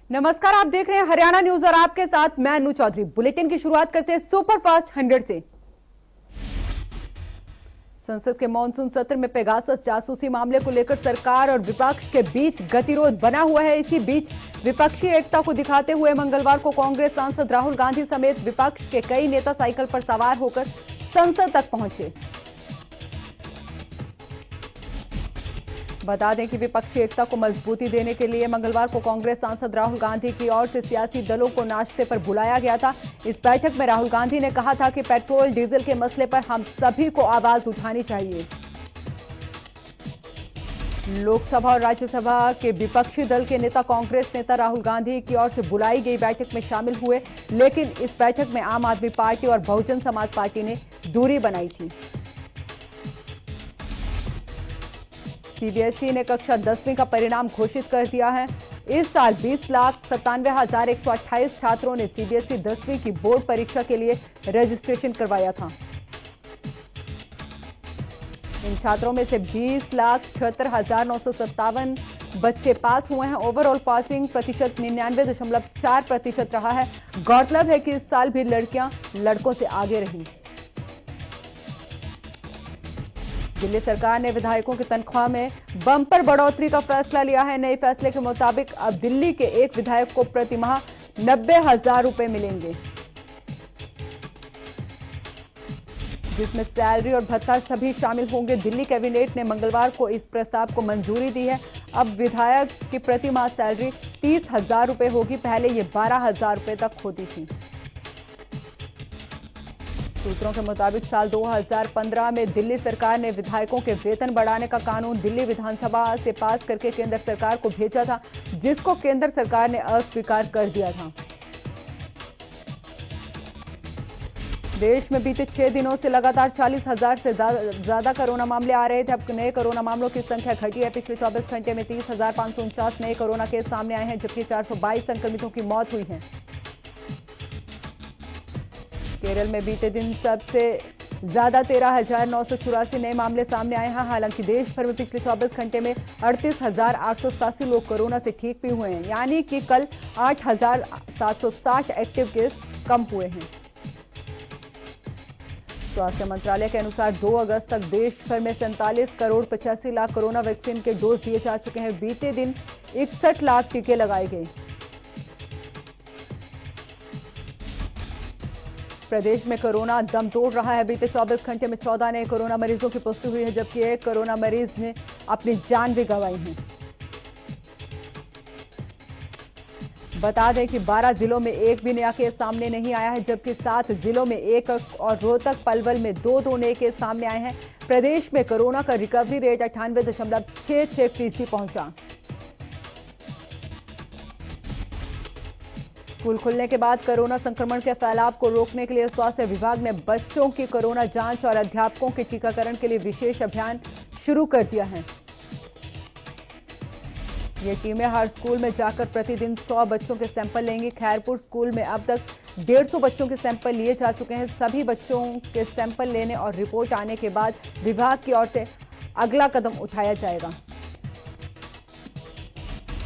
नमस्कार, आप देख रहे हैं हरियाणा न्यूज और आपके साथ मैं अनु चौधरी। बुलेटिन की शुरुआत करते हैं सुपरफास्ट 100 से। संसद के मानसून सत्र में पेगासस जासूसी मामले को लेकर सरकार और विपक्ष के बीच गतिरोध बना हुआ है। इसी बीच विपक्षी एकता को दिखाते हुए मंगलवार को कांग्रेस सांसद राहुल गांधी समेत विपक्ष के कई नेता साइकिल पर सवार होकर संसद तक पहुंचे। बता दें कि विपक्षी एकता को मजबूती देने के लिए मंगलवार को कांग्रेस सांसद राहुल गांधी की ओर से सियासी दलों को नाश्ते पर बुलाया गया था। इस बैठक में राहुल गांधी ने कहा था कि पेट्रोल डीजल के मसले पर हम सभी को आवाज उठानी चाहिए। लोकसभा और राज्यसभा के विपक्षी दल के नेता कांग्रेस नेता राहुल गांधी की ओर से बुलाई गई बैठक में शामिल हुए, लेकिन इस बैठक में आम आदमी पार्टी और बहुजन समाज पार्टी ने दूरी बनाई थी। सीबीएसई ने कक्षा 10वीं का परिणाम घोषित कर दिया है। इस साल 20,97,128 छात्रों ने सीबीएसई 10वीं की बोर्ड परीक्षा के लिए रजिस्ट्रेशन करवाया था। इन छात्रों में से 20,76,957 बच्चे पास हुए हैं। ओवरऑल पासिंग प्रतिशत 99.4% रहा है। गौरतलब है कि इस साल भी लड़कियां लड़कों से आगे रही। दिल्ली सरकार ने विधायकों की तनख्वाह में बम्पर बढ़ोतरी का फैसला लिया है। नए फैसले के मुताबिक अब दिल्ली के एक विधायक को प्रति माह 90,000 रुपए मिलेंगे, जिसमें सैलरी और भत्ता सभी शामिल होंगे। दिल्ली कैबिनेट ने मंगलवार को इस प्रस्ताव को मंजूरी दी है। अब विधायक की प्रति माह सैलरी 30,000 रुपए होगी। पहले ये 12,000 रुपए तक होती थी। सूत्रों के मुताबिक साल 2015 में दिल्ली सरकार ने विधायकों के वेतन बढ़ाने का कानून दिल्ली विधानसभा से पास करके केंद्र सरकार को भेजा था, जिसको केंद्र सरकार ने अस्वीकार कर दिया था। देश में बीते 6 दिनों से लगातार 40,000 से ज्यादा कोरोना मामले आ रहे थे। अब नए कोरोना मामलों की संख्या घटी है। पिछले 24 घंटे में 30,549 नए कोरोना केस सामने आए हैं, जबकि 422 संक्रमितों की मौत हुई है। केरल में बीते दिन सबसे ज्यादा 13,984 नए मामले सामने आए हैं। हालांकि देश भर में पिछले 24 घंटे में 38,887 लोग कोरोना से ठीक भी हुए हैं, यानी कि कल 8,760 एक्टिव केस कम हुए हैं। स्वास्थ्य मंत्रालय के अनुसार 2 अगस्त तक देश भर में 47 करोड़ 85 लाख कोरोना वैक्सीन के डोज दिए जा चुके हैं। बीते दिन 61 लाख टीके लगाए गए। प्रदेश में कोरोना दम तोड़ रहा है। बीते 24 घंटे में 14 नए कोरोना मरीजों की पुष्टि हुई है, जबकि एक कोरोना मरीज ने अपनी जान भी गंवाई है। बता दें कि 12 जिलों में एक भी नया केस सामने नहीं आया है, जबकि 7 जिलों में एक और रोहतक पलवल में 2 नए केस सामने आए हैं। प्रदेश में कोरोना का रिकवरी रेट 98.66% पहुंचा। स्कूल खुलने के बाद कोरोना संक्रमण के फैलाव को रोकने के लिए स्वास्थ्य विभाग ने बच्चों की कोरोना जांच और अध्यापकों के टीकाकरण के लिए विशेष अभियान शुरू कर दिया है। ये टीमें हर स्कूल में जाकर प्रतिदिन 100 बच्चों के सैंपल लेंगी। खैरपुर स्कूल में अब तक 150 बच्चों के सैंपल लिए जा चुके हैं। सभी बच्चों के सैंपल लेने और रिपोर्ट आने के बाद विभाग की ओर से अगला कदम उठाया जाएगा।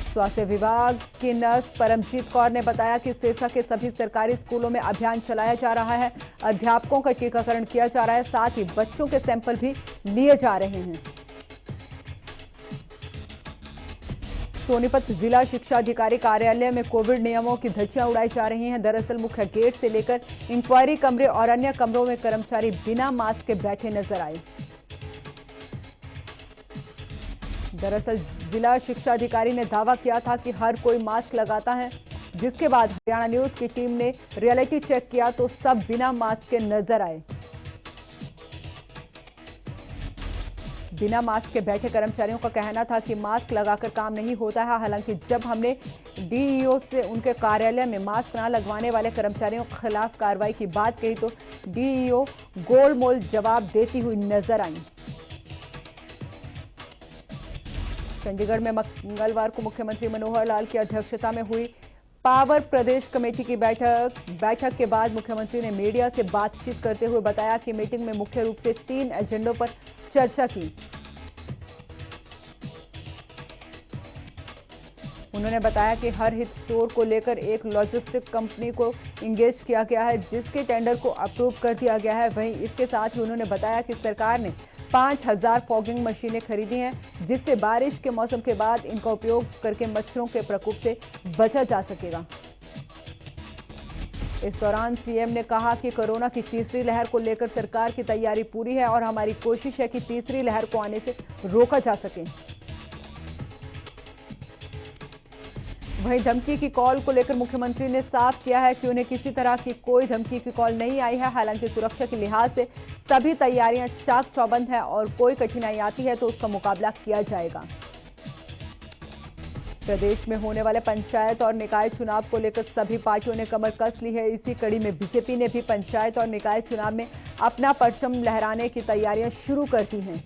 स्वास्थ्य विभाग की नर्स परमजीत कौर ने बताया कि सिरसा के सभी सरकारी स्कूलों में अभियान चलाया जा रहा है। अध्यापकों का टीकाकरण किया जा रहा है, साथ ही बच्चों के सैंपल भी लिए जा रहे हैं। सोनीपत जिला शिक्षा अधिकारी कार्यालय में कोविड नियमों की धज्जियां उड़ाई जा रही हैं। दरअसल मुख्य गेट से लेकर इंक्वायरी कमरे और अन्य कमरों में कर्मचारी बिना मास्क के बैठे नजर आए। दरअसल जिला शिक्षा अधिकारी ने दावा किया था कि हर कोई मास्क लगाता है, जिसके बाद हरियाणा न्यूज की टीम ने रियलिटी चेक किया तो सब बिना मास्क के नजर आए। बिना मास्क के बैठे कर्मचारियों का कहना था कि मास्क लगाकर काम नहीं होता है। हालांकि जब हमने डीईओ से उनके कार्यालय में मास्क न लगवाने वाले कर्मचारियों के खिलाफ कार्रवाई की बात कही तो डीईओ गोलमोल जवाब देती हुई नजर आई। चंडीगढ़ में मंगलवार को मुख्यमंत्री मनोहर लाल की अध्यक्षता में हुई पावर प्रदेश कमेटी की बैठक के बाद मुख्यमंत्री ने मीडिया से बातचीत करते हुए बताया कि मीटिंग में मुख्य रूप से 3 एजेंडों पर चर्चा की। उन्होंने बताया कि हर हित स्टोर को लेकर एक लॉजिस्टिक कंपनी को इंगेज किया गया है, जिसके टेंडर को अप्रूव कर दिया गया है। वहीं इसके साथ ही उन्होंने बताया कि सरकार ने 5000 फॉगिंग मशीनें खरीदी हैं, जिससे बारिश के मौसम के बाद इनका उपयोग करके मच्छरों के प्रकोप से बचा जा सकेगा। इस दौरान सीएम ने कहा कि कोरोना की तीसरी लहर को लेकर सरकार की तैयारी पूरी है और हमारी कोशिश है कि तीसरी लहर को आने से रोका जा सके। वहीं धमकी की कॉल को लेकर मुख्यमंत्री ने साफ किया है कि उन्हें किसी तरह की कोई धमकी की कॉल नहीं आई है। हालांकि सुरक्षा के लिहाज से सभी तैयारियां चाक चौबंद है और कोई कठिनाई आती है तो उसका मुकाबला किया जाएगा। प्रदेश में होने वाले पंचायत और निकाय चुनाव को लेकर सभी पार्टियों ने कमर कस ली है। इसी कड़ी में बीजेपी ने भी पंचायत और निकाय चुनाव में अपना परचम लहराने की तैयारियां शुरू कर दी हैं।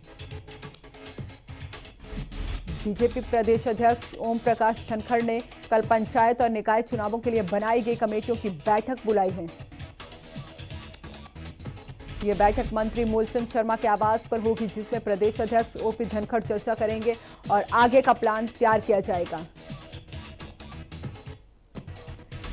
बीजेपी प्रदेश अध्यक्ष ओम प्रकाश धनखड़ ने कल पंचायत और निकाय चुनावों के लिए बनाई गई कमेटियों की बैठक बुलाई है। यह बैठक मंत्री मूलचंद शर्मा के आवास पर होगी, जिसमें प्रदेश अध्यक्ष ओपी धनखड़ चर्चा करेंगे और आगे का प्लान तैयार किया जाएगा।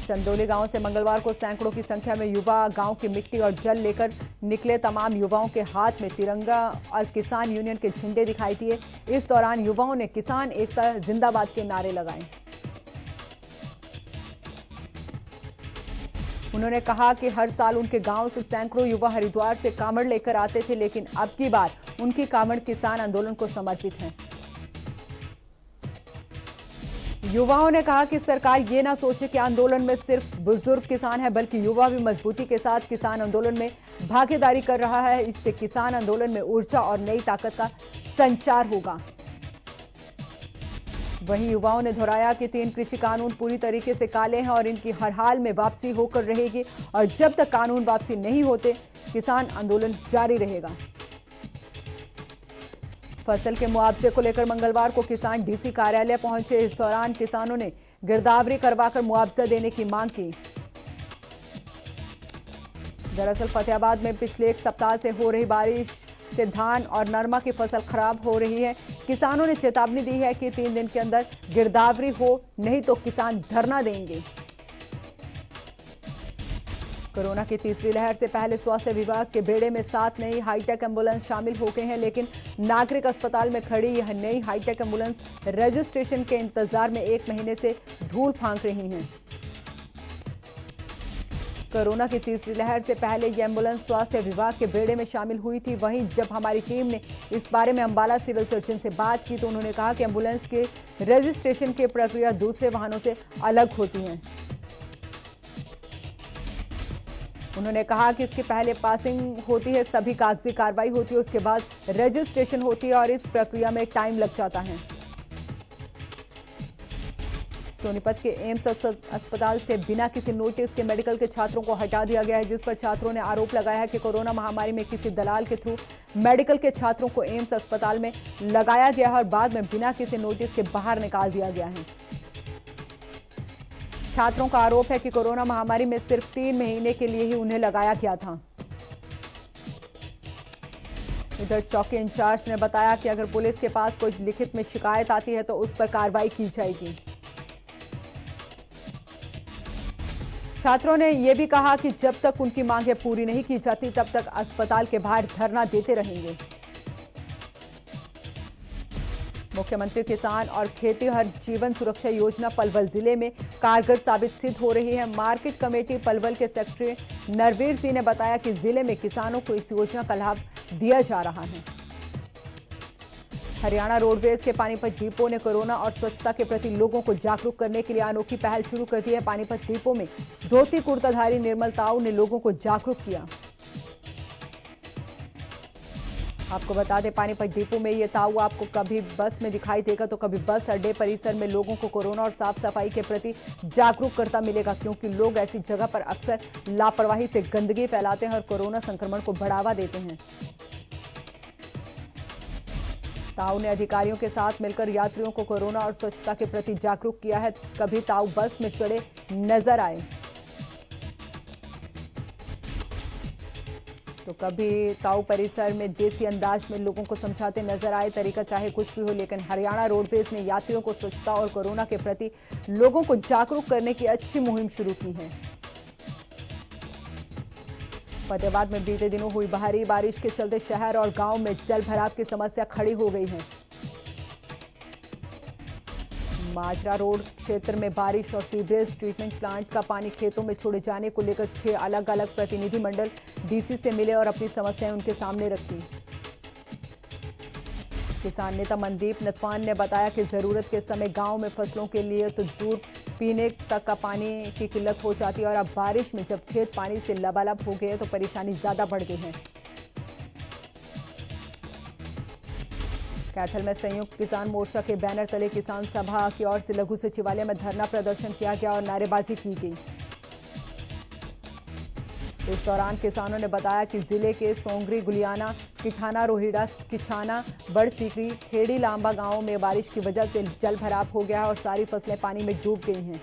चंदौली गांव से मंगलवार को सैकड़ों की संख्या में युवा गांव की मिट्टी और जल लेकर निकले। तमाम युवाओं के हाथ में तिरंगा और किसान यूनियन के झंडे दिखाई दिए। इस दौरान युवाओं ने किसान एकता जिंदाबाद के नारे लगाए। उन्होंने कहा कि हर साल उनके गांव से सैकड़ों युवा हरिद्वार से कांवड़ लेकर आते थे, लेकिन अब की बार उनकी कांवड़ किसान आंदोलन को समर्पित है। युवाओं ने कहा कि सरकार ये ना सोचे कि आंदोलन में सिर्फ बुजुर्ग किसान है, बल्कि युवा भी मजबूती के साथ किसान आंदोलन में भागीदारी कर रहा है। इससे किसान आंदोलन में ऊर्जा और नई ताकत का संचार होगा। वहीं युवाओं ने दोहराया कि 3 कृषि कानून पूरी तरीके से काले हैं और इनकी हर हाल में वापसी होकर रहेगी और जब तक कानून वापसी नहीं होते किसान आंदोलन जारी रहेगा। फसल के मुआवजे को लेकर मंगलवार को किसान डीसी कार्यालय पहुंचे। इस दौरान किसानों ने गिरदावरी करवाकर मुआवजा देने की मांग की। दरअसल फतेहाबाद में पिछले 1 सप्ताह से हो रही बारिश से धान और नरमा की फसल खराब हो रही है। किसानों ने चेतावनी दी है कि 3 दिन के अंदर गिरदावरी हो, नहीं तो किसान धरना देंगे। कोरोना की तीसरी लहर से पहले स्वास्थ्य विभाग के बेड़े में 7 नई हाईटेक एम्बुलेंस शामिल हो गए हैं, लेकिन नागरिक अस्पताल में खड़ी यह नई हाईटेक एम्बुलेंस रजिस्ट्रेशन के इंतजार में 1 महीने से धूल फांक रही हैं। कोरोना की तीसरी लहर से पहले यह एम्बुलेंस स्वास्थ्य विभाग के बेड़े में शामिल हुई थी। वहीं जब हमारी टीम ने इस बारे में अंबाला सिविल सर्जन से बात की तो उन्होंने कहा कि एम्बुलेंस के रजिस्ट्रेशन की प्रक्रिया दूसरे वाहनों से अलग होती है। उन्होंने कहा कि इसके पहले पासिंग होती है, सभी कागजी कार्रवाई होती है, उसके बाद रजिस्ट्रेशन होती है और इस प्रक्रिया में टाइम लग जाता है। सोनीपत के एम्स अस्पताल से बिना किसी नोटिस के मेडिकल के छात्रों को हटा दिया गया है, जिस पर छात्रों ने आरोप लगाया है कि कोरोना महामारी में किसी दलाल के थ्रू मेडिकल के छात्रों को एम्स अस्पताल में लगाया गया है और बाद में बिना किसी नोटिस के बाहर निकाल दिया गया है। छात्रों का आरोप है कि कोरोना महामारी में सिर्फ 3 महीने के लिए ही उन्हें लगाया गया था। इधर चौकी इंचार्ज ने बताया कि अगर पुलिस के पास कोई लिखित में शिकायत आती है तो उस पर कार्रवाई की जाएगी। छात्रों ने यह भी कहा कि जब तक उनकी मांगें पूरी नहीं की जाती तब तक अस्पताल के बाहर धरना देते रहेंगे। मुख्यमंत्री किसान और खेतीहर जीवन सुरक्षा योजना पलवल जिले में कारगर साबित सिद्ध हो रही है। मार्केट कमेटी पलवल के सेक्रेटरी नरवीर सिंह ने बताया कि जिले में किसानों को इस योजना का लाभ दिया जा रहा है। हरियाणा रोडवेज के पानीपत डिपो ने कोरोना और स्वच्छता के प्रति लोगों को जागरूक करने के लिए अनोखी पहल शुरू कर दी है। पानीपत डिपो में धोती कुर्ताधारी निर्मल ताऊ ने लोगों को जागरूक किया। आपको बता दें, पानीपत डिपो में ये ताऊ आपको कभी बस में दिखाई देगा तो कभी बस अड्डे परिसर में लोगों को कोरोना और साफ सफाई के प्रति जागरूक करता मिलेगा, क्योंकि लोग ऐसी जगह पर अक्सर लापरवाही से गंदगी फैलाते हैं और कोरोना संक्रमण को बढ़ावा देते हैं। ताऊ ने अधिकारियों के साथ मिलकर यात्रियों को कोरोना और स्वच्छता के प्रति जागरूक किया है। कभी ताऊ बस में चढ़े नजर आए। तो कभी ताऊ परिसर में देसी अंदाज में लोगों को समझाते नजर आए। तरीका चाहे कुछ भी हो, लेकिन हरियाणा रोडवेज ने यात्रियों को स्वच्छता और कोरोना के प्रति लोगों को जागरूक करने की अच्छी मुहिम शुरू की है। फतेहाबाद में बीते दिनों हुई भारी बारिश के चलते शहर और गांव में जल भराव की समस्या खड़ी हो गई है। माजरा रोड क्षेत्र में बारिश और सीवरेज ट्रीटमेंट प्लांट का पानी खेतों में छोड़े जाने को लेकर 6 अलग अलग प्रतिनिधिमंडल डीसी से मिले और अपनी समस्याएं उनके सामने रखी। किसान नेता मनदीप नथवान ने बताया कि जरूरत के समय गांव में फसलों के लिए तो दूर पीने तक का पानी की किल्लत हो जाती है और अब बारिश में जब खेत पानी से लबालब हो गए तो परेशानी ज्यादा बढ़ गई है। कैथल में संयुक्त किसान मोर्चा के बैनर तले किसान सभा की ओर से लघु सचिवालय में धरना प्रदर्शन किया गया और नारेबाजी की गई। इस दौरान किसानों ने बताया कि जिले के सोंगरी, गुलियाना, किठाना, रोहिड़ा, किछाना, बड़सीकरी, खेड़ी, लांबा गांवों में बारिश की वजह से जल भराव हो गया है और सारी फसलें पानी में डूब गई हैं।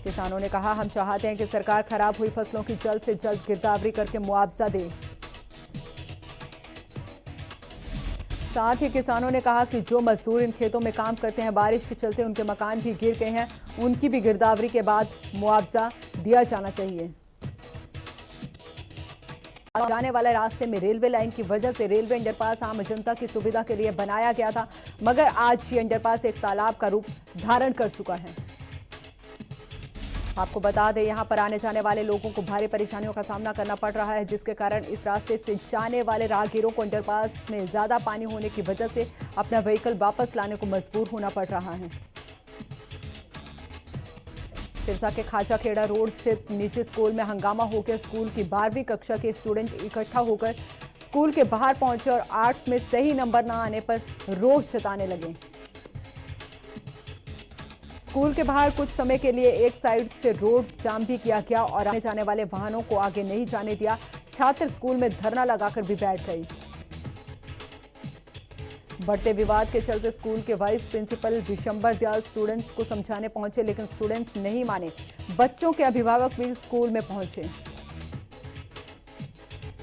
किसानों ने कहा, हम चाहते हैं कि सरकार खराब हुई फसलों की जल्द से जल्द गिरदावरी करके मुआवजा दे। साथ ही किसानों ने कहा कि जो मजदूर इन खेतों में काम करते हैं, बारिश के चलते उनके मकान भी गिर गए हैं, उनकी भी गिरदावरी के बाद मुआवजा दिया जाना चाहिए। जाने वाले रास्ते में रेलवे लाइन की वजह से रेलवे अंडरपास आम जनता की सुविधा के लिए बनाया गया था, मगर आज ये अंडरपास एक तालाब का रूप धारण कर चुका है। आपको बता दें, यहां पर आने जाने वाले लोगों को भारी परेशानियों का सामना करना पड़ रहा है, जिसके कारण इस रास्ते से जाने वाले राहगीरों को अंडरपास में ज्यादा पानी होने की वजह से अपना व्हीकल वापस लाने को मजबूर होना पड़ रहा है। सिरसा के खाजा खेड़ा रोड स्थित निजी स्कूल में हंगामा हो गया। स्कूल की 12वीं कक्षा के स्टूडेंट इकट्ठा होकर स्कूल के बाहर पहुंचे और आर्ट्स में सही नंबर न आने पर रोष जताने लगे। स्कूल के बाहर कुछ समय के लिए एक साइड से रोड जाम भी किया गया और आने जाने वाले वाहनों को आगे नहीं जाने दिया। छात्र स्कूल में धरना लगाकर भी बैठ गए। बढ़ते विवाद के चलते स्कूल के vice principal Vishambar Dayal students को समझाने पहुंचे, लेकिन स्टूडेंट्स नहीं माने। बच्चों के अभिभावक भी स्कूल में पहुंचे।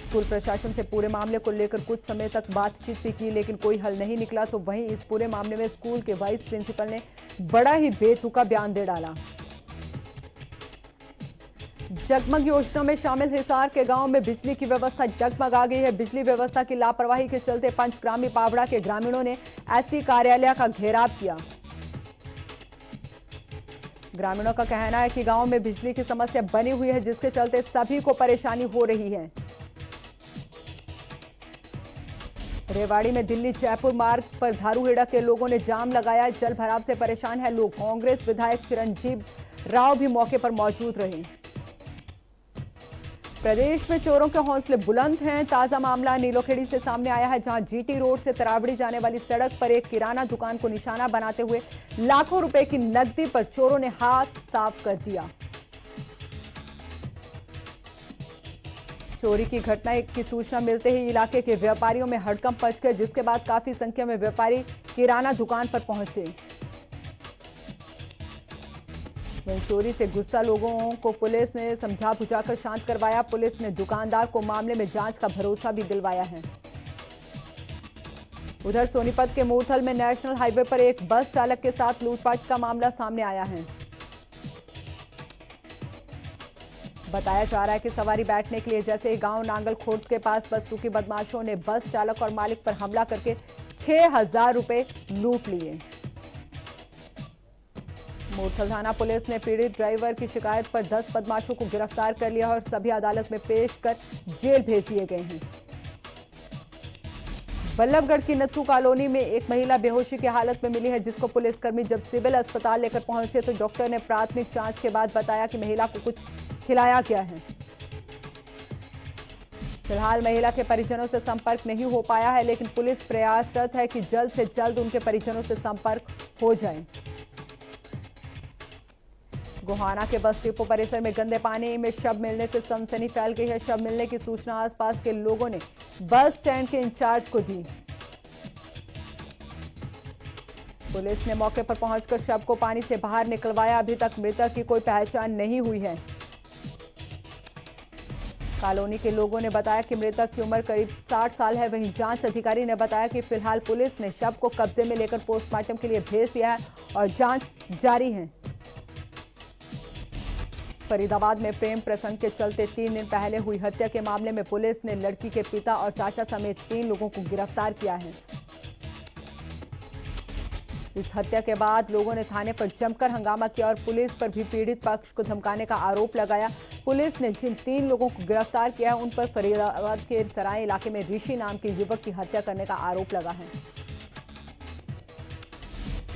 स्कूल प्रशासन से पूरे मामले को लेकर कुछ समय तक बातचीत भी की, लेकिन कोई हल नहीं निकला। तो वहीं इस पूरे मामले में स्कूल के वाइस प्रिंसिपल ने बड़ा ही बेतुका बयान दे डाला। जगमग योजना में शामिल हिसार के गांव में बिजली की व्यवस्था जगमगा गई है। बिजली व्यवस्था की लापरवाही के चलते पंचग्रामी पावड़ा के ग्रामीणों ने एससी कार्यालय का घेराव किया। ग्रामीणों का कहना है कि गांव में बिजली की समस्या बनी हुई है, जिसके चलते सभी को परेशानी हो रही है। रेवाड़ी में दिल्ली जयपुर मार्ग पर धारूहेड़ा के लोगों ने जाम लगाया। जल भराव से परेशान है लोग। कांग्रेस विधायक चिरंजीव राव भी मौके पर मौजूद रहे। प्रदेश में चोरों के हौसले बुलंद हैं। ताजा मामला नीलोखेड़ी से सामने आया है, जहां जीटी रोड से तरावड़ी जाने वाली सड़क पर एक किराना दुकान को निशाना बनाते हुए लाखों रुपए की नकदी पर चोरों ने हाथ साफ कर दिया। चोरी की घटना की सूचना मिलते ही इलाके के व्यापारियों में हड़कंप मच गए, जिसके बाद काफी संख्या में व्यापारी किराना दुकान पर पहुंचे। वहीं चोरी से गुस्सा लोगों को पुलिस ने समझा बुझाकर शांत करवाया। पुलिस ने दुकानदार को मामले में जांच का भरोसा भी दिलवाया है। उधर सोनीपत के मूर्थल में नेशनल हाईवे पर एक बस चालक के साथ लूटपाट का मामला सामने आया है। बताया जा रहा है कि सवारी बैठने के लिए जैसे ही गांव नांगल खोर्द के पास बस रुकी, बदमाशों ने बस चालक और मालिक पर हमला करके 6,000 रुपए लूट लिए। मूर्थल थाना पुलिस ने पीड़ित ड्राइवर की शिकायत पर 10 बदमाशों को गिरफ्तार कर लिया और सभी अदालत में पेश कर जेल भेज दिए गए हैं। बल्लभगढ़ की नत्थू कॉलोनी में एक महिला बेहोशी की हालत में मिली है, जिसको पुलिसकर्मी जब सिविल अस्पताल लेकर पहुंचे तो डॉक्टर ने प्राथमिक जांच के बाद बताया कि महिला को कुछ खिलाया गया है। फिलहाल महिला के परिजनों से संपर्क नहीं हो पाया है, लेकिन पुलिस प्रयासरत है कि जल्द से जल्द उनके परिजनों से संपर्क हो जाए। गोहाना के बस डिपो परिसर में गंदे पानी में शव मिलने से सनसनी फैल गई है। शव मिलने की सूचना आसपास के लोगों ने बस स्टैंड के इंचार्ज को दी। पुलिस ने मौके पर पहुंचकर शव को पानी से बाहर निकलवाया। अभी तक मृतक की कोई पहचान नहीं हुई है। कॉलोनी के लोगों ने बताया कि मृतक की उम्र करीब 60 साल है। वहीं जांच अधिकारी ने बताया कि फिलहाल पुलिस ने शव को कब्जे में लेकर पोस्टमार्टम के लिए भेज दिया है और जांच जारी है। फरीदाबाद में प्रेम प्रसंग के चलते 3 दिन पहले हुई हत्या के मामले में पुलिस ने लड़की के पिता और चाचा समेत 3 लोगों को गिरफ्तार किया है। इस हत्या के बाद लोगों ने थाने पर जमकर हंगामा किया और पुलिस पर भी पीड़ित पक्ष को धमकाने का आरोप लगाया। पुलिस ने जिन 3 लोगों को गिरफ्तार किया उन पर फरीदाबाद के सराय इलाके में ऋषि नाम के युवक की हत्या करने का आरोप लगा है।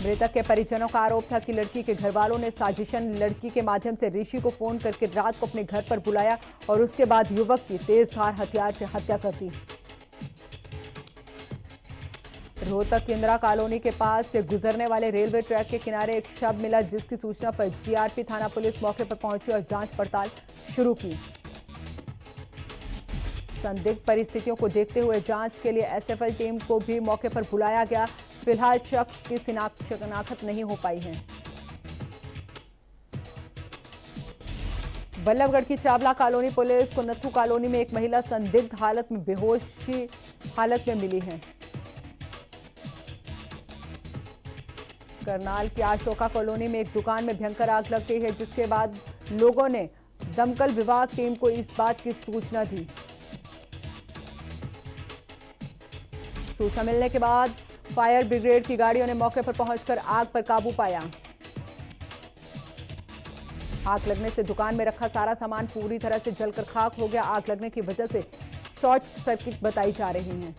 मृतक के परिजनों का आरोप था कि लड़की के घरवालों ने साजिशन लड़की के माध्यम से ऋषि को फोन करके रात को अपने घर पर बुलाया और उसके बाद युवक की तेजधार हथियार से हत्या कर दी। रोहतक इंदिरा कॉलोनी के पास से गुजरने वाले रेलवे ट्रैक के किनारे एक शव मिला, जिसकी सूचना पर जीआरपी थाना पुलिस मौके पर पहुंची और जांच पड़ताल शुरू की। संदिग्ध परिस्थितियों को देखते हुए जांच के लिए एसएफएल टीम को भी मौके पर बुलाया गया। फिलहाल शख्स की शिनाख्त नहीं हो पाई है। बल्लभगढ़ की चावला कॉलोनी पुलिस को नथु कॉलोनी में एक महिला संदिग्ध हालत में बेहोशी हालत में मिली है। करनाल की अशोका कॉलोनी में एक दुकान में भयंकर आग लग गई है, जिसके बाद लोगों ने दमकल विभाग टीम को इस बात की सूचना दी। सूचना मिलने के बाद फायर ब्रिगेड की गाड़ियों ने मौके पर पहुंचकर आग पर काबू पाया। आग लगने से दुकान में रखा सारा सामान पूरी तरह से जलकर खाक हो गया। आग लगने की वजह से शॉर्ट सर्किट बताई जा रही है।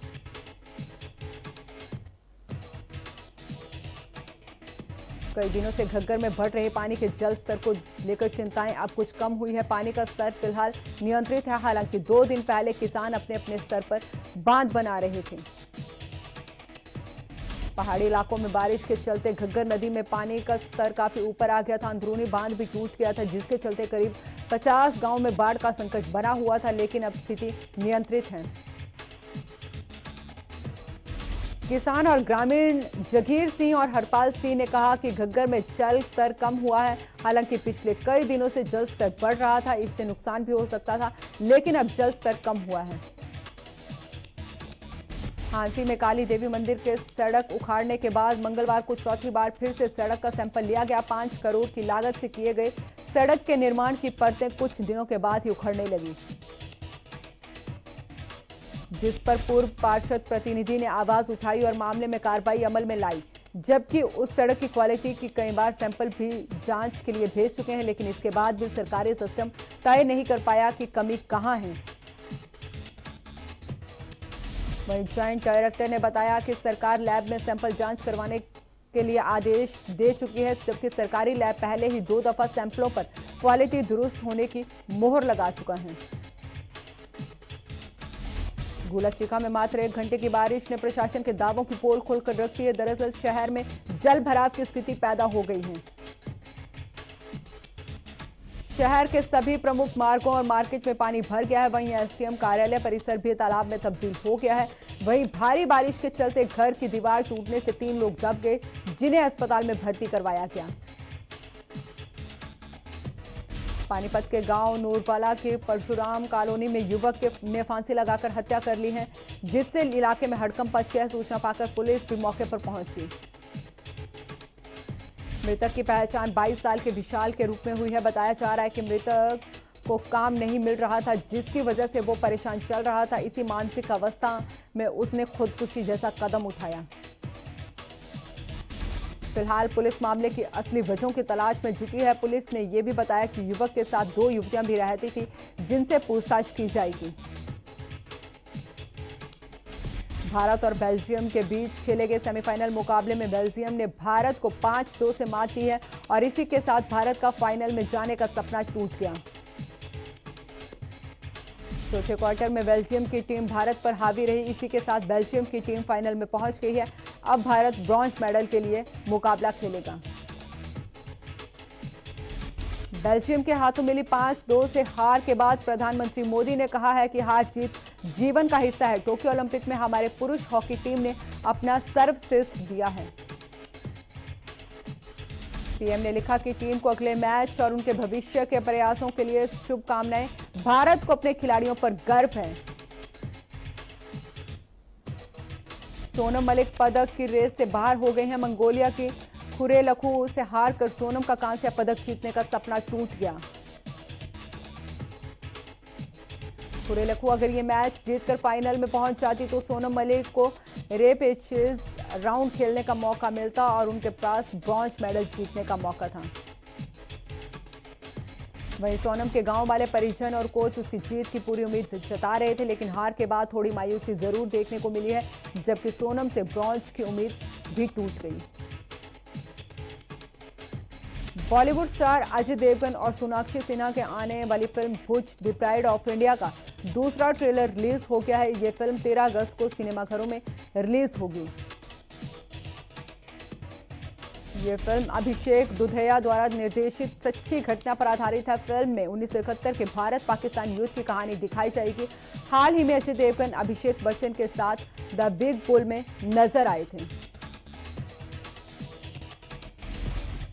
कई दिनों से घग्गर में बढ़ रहे पानी के जल स्तर को लेकर चिंताएं अब कुछ कम हुई है। पानी का स्तर फिलहाल नियंत्रित है। हालांकि 2 दिन पहले किसान अपने अपने स्तर पर बांध बना रहे थे। पहाड़ी इलाकों में बारिश के चलते घग्गर नदी में पानी का स्तर काफी ऊपर आ गया था। अंदरूनी बांध भी टूट गया था, जिसके चलते करीब 50 गांव में बाढ़ का संकट बना हुआ था, लेकिन अब स्थिति नियंत्रित है। किसान और ग्रामीण जगीर सिंह और हरपाल सिंह ने कहा कि घग्गर में जल स्तर कम हुआ है। हालांकि पिछले कई दिनों से जल स्तर बढ़ रहा था, इससे नुकसान भी हो सकता था, लेकिन अब जल स्तर कम हुआ है। हांसी में काली देवी मंदिर के सड़क उखाड़ने के बाद मंगलवार को चौथी बार फिर से सड़क का सैंपल लिया गया। 5 करोड़ की लागत से किए गए सड़क के निर्माण की परतें कुछ दिनों के बाद ही उखड़ने लगी, जिस पर पूर्व पार्षद प्रतिनिधि ने आवाज उठाई और मामले में कार्रवाई अमल में लाई। जबकि उस सड़क की क्वालिटी की कई बार सैंपल भी जांच के लिए भेज चुके हैं, लेकिन इसके बाद भी सरकारी सिस्टम तय नहीं कर पाया कि कमी कहां है। वहीं ज्वाइंट डायरेक्टर ने बताया कि सरकार लैब में सैंपल जांच करवाने के लिए आदेश दे चुकी है, जबकि सरकारी लैब पहले ही 2 दफा सैंपलों पर क्वालिटी दुरुस्त होने की मोहर लगा चुका है। गुलचिका में मात्र 1 घंटे की बारिश ने प्रशासन के दावों की पोल खोलकर रख दी है। दरअसल शहर में जल भराव की स्थिति पैदा हो गई है। शहर के सभी प्रमुख मार्गों और मार्केट में पानी भर गया है। वहीं एसडीएम कार्यालय परिसर भी तालाब में तब्दील हो गया है। वहीं भारी बारिश के चलते घर की दीवार टूटने से 3 लोग दब गए, जिन्हें अस्पताल में भर्ती करवाया गया। पानीपत के गांव नूरवाला के परशुराम कॉलोनी में युवक ने फांसी लगाकर हत्या कर ली है, जिससे इलाके में हड़कंप मच गया। सूचना पाकर पुलिस भी मौके पर पहुंची। मृतक की पहचान 22 साल के विशाल के रूप में हुई है। बताया जा रहा है कि मृतक को काम नहीं मिल रहा था, जिसकी वजह से वो परेशान चल रहा था। इसी मानसिक अवस्था में उसने खुदकुशी जैसा कदम उठाया। फिलहाल पुलिस मामले की असली वजहों की तलाश में जुटी है। पुलिस ने यह भी बताया कि युवक के साथ 2 युवतियां भी रहती थी, जिनसे पूछताछ की जाएगी। भारत और बेल्जियम के बीच खेले गए सेमीफाइनल मुकाबले में बेल्जियम ने भारत को 5-2 से मात दी है और इसी के साथ भारत का फाइनल में जाने का सपना टूट गया। चौथे क्वार्टर में बेल्जियम की टीम भारत पर हावी रही। इसी के साथ बेल्जियम की टीम फाइनल में पहुंच गई है। अब भारत ब्रॉन्ज मेडल के लिए मुकाबला खेलेगा। बेल्जियम के हाथों मिली 5-2 से हार के बाद प्रधानमंत्री मोदी ने कहा है कि हार जीत जीवन का हिस्सा है। टोक्यो ओलंपिक में हमारे पुरुष हॉकी टीम ने अपना सर्वश्रेष्ठ दिया है। पीएम ने लिखा कि टीम को अगले मैच और उनके भविष्य के प्रयासों के लिए शुभकामनाएं। भारत को अपने खिलाड़ियों पर गर्व है। सोनम मलिक पदक की रेस से बाहर हो गई हैं। मंगोलिया की खुरेलखू से हारकर सोनम का कांस्य पदक जीतने का सपना टूट गया। खुरेलखू अगर ये मैच जीतकर फाइनल में पहुंच जाती तो सोनम मलिक को रेपेचेज राउंड खेलने का मौका मिलता और उनके पास ब्रॉन्ज मेडल जीतने का मौका था। वहीं सोनम के गांव वाले परिजन और कोच उसकी जीत की पूरी उम्मीद जता रहे थे, लेकिन हार के बाद थोड़ी मायूसी जरूर देखने को मिली है, जबकि सोनम से ब्रॉन्ज की उम्मीद भी टूट गई। बॉलीवुड स्टार अजय देवगन और सोनाक्षी सिन्हा के आने वाली film Bhuj the pride of India का दूसरा ट्रेलर रिलीज हो गया है। यह फिल्म 13 अगस्त को सिनेमाघरों में रिलीज होगी। यह फिल्म अभिषेक दुधैया द्वारा निर्देशित सच्ची घटना पर आधारित है। फिल्म में 1971 के भारत पाकिस्तान युद्ध की कहानी दिखाई जाएगी। हाल ही में अजय देवगन अभिषेक बच्चन के साथ द बिग बुल में नजर आए थे।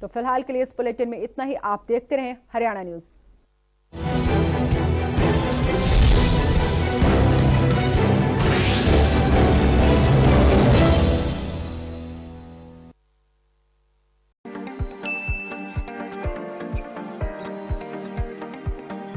तो फिलहाल के लिए इस बुलेटिन में इतना ही। आप देखते रहें हरियाणा न्यूज।